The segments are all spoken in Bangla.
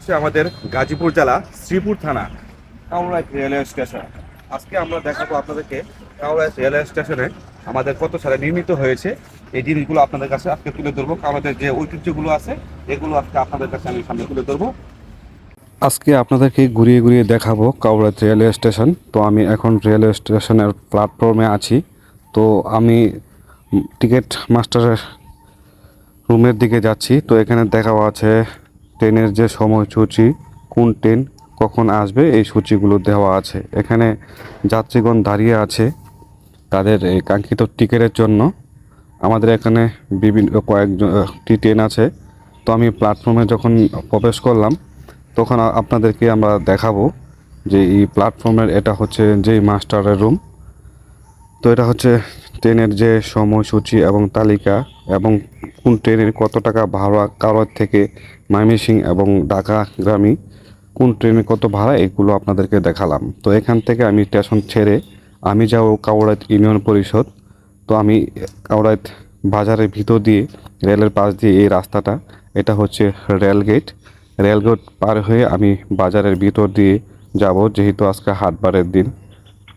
হচ্ছে আমাদের গাজীপুর জেলা শ্রীপুর থানা কাউরাইট রেলওয়ে স্টেশন। আজকে আমরা দেখাবো আপনাদেরকে কাউরাইট রেলওয়ে স্টেশনে আমাদের কত সালে নির্মিত হয়েছে এই জিনিসগুলো আপনাদের কাছে আজকে তুলে ধরবো। আমাদের যে ঐতিহ্যগুলো আছে এগুলো আজকে আপনাদের কাছে আমি সামনে তুলে ধরবো। আজকে আপনাদেরকে ঘুরিয়ে ঘুরিয়ে দেখাবো কাউরাইট রেলওয়ে স্টেশন। তো আমি এখন রেলওয়ে স্টেশনের প্ল্যাটফর্মে আছি। তো আমি টিকিট মাস্টারের রুমের দিকে যাচ্ছি। তো এখানে দেখাও আছে ট্রেনের যে সময়সূচি, কোন ট্রেন কখন আসবে এই সূচিগুলো দেওয়া আছে। এখানে যাত্রীগণ দাঁড়িয়ে আছে তাদের এই কাঙ্ক্ষিত টিকিটের জন্য। আমাদের এখানে বিভিন্ন কয়েকটি ট্রেন আছে। তো আমি প্ল্যাটফর্মে যখন প্রবেশ করলাম তখন আপনাদেরকে আমরা দেখাবো যে এই প্ল্যাটফর্মের এটা হচ্ছে যেই মাস্টারের রুম। তো এটা হচ্ছে ট্রেনের যে সময়সূচি এবং তালিকা এবং কোন ট্রেনের কত টাকা ভাড়া কারোর থেকে ময়মনসিংহ এবং ঢাকাগামী কোন ট্রেনে কত ভাড়া এগুলো আপনাদেরকে দেখালাম। তো এখান থেকে আমি স্টেশন ছেড়ে আমি যাব কাউরাইট ইউনিয়ন পরিষদ। তো আমি কাউরাইট বাজারের ভিতর দিয়ে রেলের পাশ দিয়ে এই রাস্তাটা, এটা হচ্ছে রেলগেট। রেলগেট পার হয়ে আমি বাজারের ভিতর দিয়ে যাব, যেহেতু আজকে হাটবারের দিন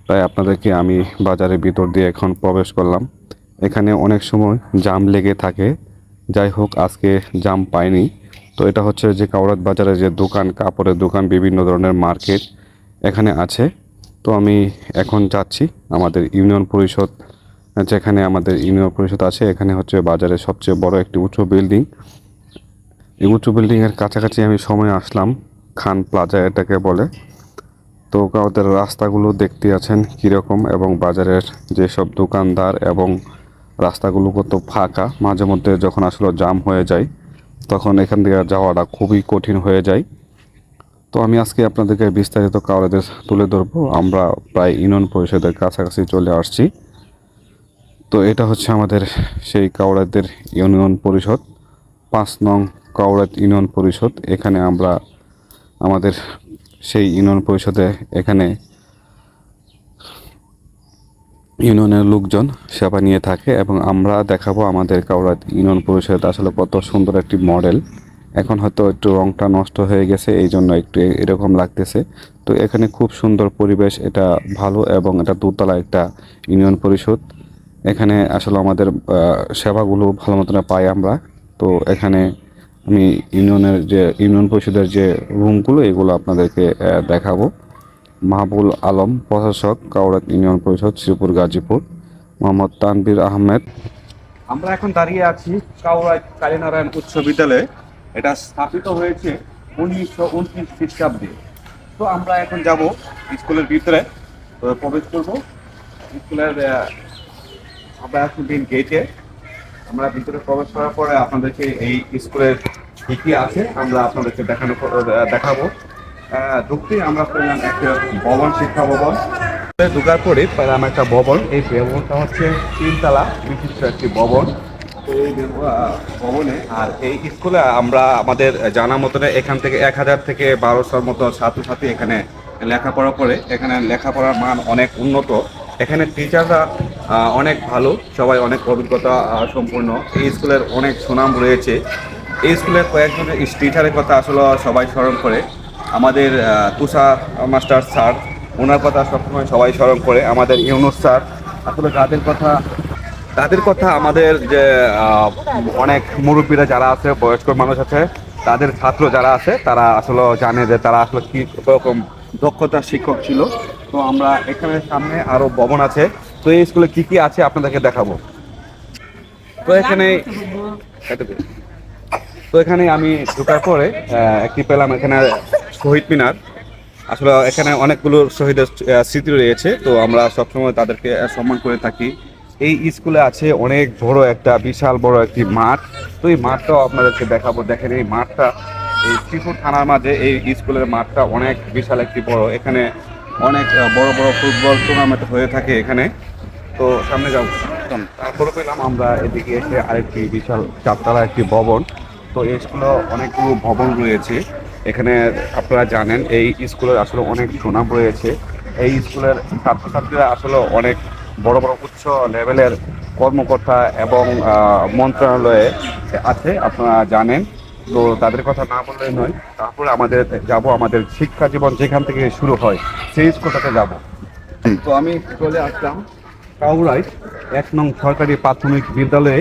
তাই আপনাদেরকে আমি বাজারের ভিতর দিয়ে এখন প্রবেশ করলাম। এখানে অনেক সময় জাম লেগে থাকে, যাই হোক আজকে জাম পাইনি। তো এটা হচ্ছে যে কাউরাইট বাজারে যে দোকান, কাপড়ের দোকান, বিভিন্ন ধরনের মার্কেট এখানে আছে। তো আমি এখন যাচ্ছি আমাদের ইউনিয়ন পরিষদ, যেখানে আমাদের ইউনিয়ন পরিষদ আছে। এখানে হচ্ছে বাজারের সবচেয়ে বড় একটি উঁচু বিল্ডিং। এই উঁচু বিল্ডিংয়ের কাছাকাছি আমি সময় আসলাম, খান প্লাজা এটাকে বলে। তো ওদের রাস্তাগুলো দেখতে আছেন কীরকম, এবং বাজারের যেসব দোকানদার এবং রাস্তাগুলো কত ফাঁকা। মাঝে মধ্যে যখন আসলে জাম হয়ে যায় তখন এখান থেকে যাওয়াটা খুবই কঠিন হয়ে যায়। তো আমি আজকে আপনাদেরকে বিস্তারিত কাউরাইটের তুলে ধরবো। আমরা প্রায় ইউনিয়ন পরিষদের কাছাকাছি চলে আসছি। তো এটা হচ্ছে আমাদের সেই কাউরাইটের ইউনিয়ন পরিষদ, 5 নং কাউরাইট ইউনিয়ন পরিষদ। এখানে আমরা আমাদের সেই ইউনিয়ন পরিষদে এখানে ইউনিয়নের লোকজন সেবা নিয়ে থাকে, এবং আমরা দেখাবো আমাদের কাউরাইট ইউনিয়ন পরিষদ আসলে কত সুন্দর একটি মডেল। এখন হয়তো একটু রংটা নষ্ট হয়ে গেছে, এই জন্য একটু এরকম লাগতেছে। তো এখানে খুব সুন্দর পরিবেশ, এটা ভালো, এবং এটা দোতলা একটা ইউনিয়ন পরিষদ। এখানে আসলে আমাদের সেবাগুলো ভালো মতন পাই আমরা। তো এখানে আমি ইউনিয়ন পরিষদের যে রুমগুলো এগুলো আপনাদেরকে দেখাবো। মাহবুল আলম, প্রশাসক, কাউরাইট ইউনিয়ন পরিষদ, শ্রীপুর, গাজীপুর। মোহাম্মদ তানভীর আহমেদ। আমরা এখন দাঁড়িয়ে আছি কাউরাইট কালীনারায়ণ উচ্চ বিদ্যালয়ে। এটা স্থাপিত হয়েছে 1929 খ্রিস্টাব্দে। তো আমরা এখন যাব স্কুলের ভিতরে, প্রবেশ করব স্কুলের। আমরা এখন মেন গেটে, আমরা ভিতরে প্রবেশ করার পরে আপনাদেরকে এই স্কুলের কি কি আছে আমরা আপনাদেরকে দেখাবো। ঢুকতে আমরা পেলাম একটা ভবন, শিক্ষা ভবন। ঢোকার পরে পেলাম একটা ভবন। এই ভবনটা হচ্ছে 3 তলা বিশিষ্ট একটি ভবন। তো এই ভবনে আর এই স্কুলে আমরা আমাদের জানা মতনে এখান থেকে 1000 থেকে 1200 মতো ছাত্রছাত্রী এখানে লেখাপড়া করে। এখানে লেখাপড়ার মান অনেক উন্নত। এখানে টিচাররা অনেক ভালো, সবাই অনেক অভিজ্ঞতা সম্পূর্ণ। এই স্কুলের অনেক সুনাম রয়েছে। এই স্কুলের কয়েকজন টিচারের কথা আসলে সবাই স্মরণ করে। আমাদের তুষার মাস্টার স্যার, ওনার কথা সবসময় সবাই স্মরণ করে। আমাদের ইউনুস স্যার, আসলে তাদের কথা আমাদের যে অনেক মুরব্বীরা যারা আছে, বয়স্ক মানুষ আছে, তাদের ছাত্র যারা আছে তারা আসলে জানে যে তারা আসলে কী রকম দক্ষতার শিক্ষক ছিল। তো আমরা এখানে সামনে আরো ভবন আছে। তো এই স্কুলে কি কি আছে আপনাদেরকে দেখাবো। তো এখানে আমি ঢোকার পরে একটি পেলাম এখানে শহীদ মিনার। আসলে এখানে অনেকগুলো শহীদের স্মৃতি রয়েছে, তো আমরা সবসময় তাদেরকে সম্মান করে থাকি। এই স্কুলে আছে অনেক বড় একটা, বিশাল বড় একটি মাঠ। তো এই মাঠটাও আপনাদেরকে দেখাবো। দেখেন এই মাঠটা, এই শ্রীপুর থানার মাঝে এই স্কুলের মাঠটা অনেক বিশাল একটি বড়। এখানে অনেক বড় বড় ফুটবল টুর্নামেন্ট হয়ে থাকে এখানে। তো সামনে যাবো। তারপরে পেলাম আমরা এদিকে এসে আরেকটি বিশাল 4 তলা একটি ভবন। তো এই স্কুলে অনেকগুলো ভবন রয়েছে। এখানে আপনারা জানেন এই স্কুলের আসলে অনেক সুনাম রয়েছে। এই স্কুলের ছাত্রছাত্রীরা আসলে অনেক বড় বড় উচ্চ লেভেলের কর্মকর্তা এবং মন্ত্রণালয়ে আছে, আপনারা জানেন। তো তাদের কথা না বললে নয়। তারপরে আমাদের যাব আমাদের শিক্ষা জীবন যেখান থেকে শুরু হয় সেই স্কুলটাতে যাব। তো আমি চলে আসলাম কাউরাই 1 নং সরকারি প্রাথমিক বিদ্যালয়ে।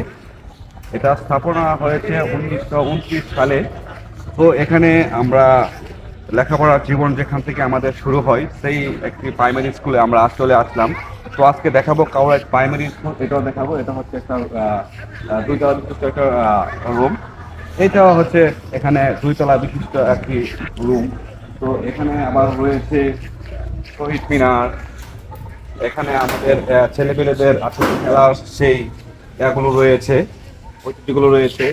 এটা স্থাপনা হয়েছে 1929 সালে। তো এখানে আমরা লেখাপড়ার জীবন যেখান থেকে আমাদের শুরু হয় সেই একটি প্রাইমারি স্কুলে আমরা চলে আসলাম। তো আজকে দেখাবো কাউরাই প্রাইমারি স্কুল, এটাও দেখাবো। এটা হচ্ছে একটা 2 তলা বিশিষ্ট একটা রুম। এটাও হচ্ছে এখানে 2 তলা বিশিষ্ট একটি রুম। তো এখানে আবার রয়েছে শহীদ মিনার। এখানে আমাদের ছেলেপেলেদের আসলে খেলার সেই এগুলো রয়েছে, ঐতিহ্যগুলো রয়েছে।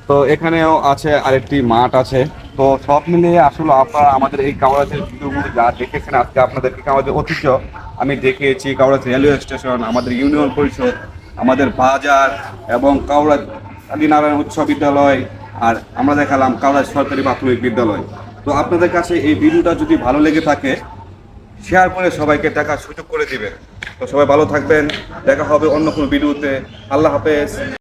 তো এখানেও আছে আরেকটি মাঠ আছে। তো সব মিলিয়ে আসলে আপনারা আমাদের এই কাওড়াদের ভিডিওগুলো যা দেখেছেন আজকে আপনাদেরকে আমাদের ঐতিহ্য আমি দেখিয়েছি। কাওড়া রেলওয়ে স্টেশন, আমাদের ইউনিয়ন পরিষদ, আমাদের বাজার এবং কাওড়া আদিনারায়ণ উচ্চ বিদ্যালয়, আর আমরা দেখালাম কাওড়া সরকারি প্রাথমিক বিদ্যালয়। তো আপনাদের কাছে এই ভিডিওটা যদি ভালো লেগে থাকে শেয়ার করে সবাইকে দেখার সুযোগ করে দিবেন। তো সবাই ভালো থাকবেন, দেখা হবে অন্য কোনো ভিডিওতে। আল্লাহ হাফেজ।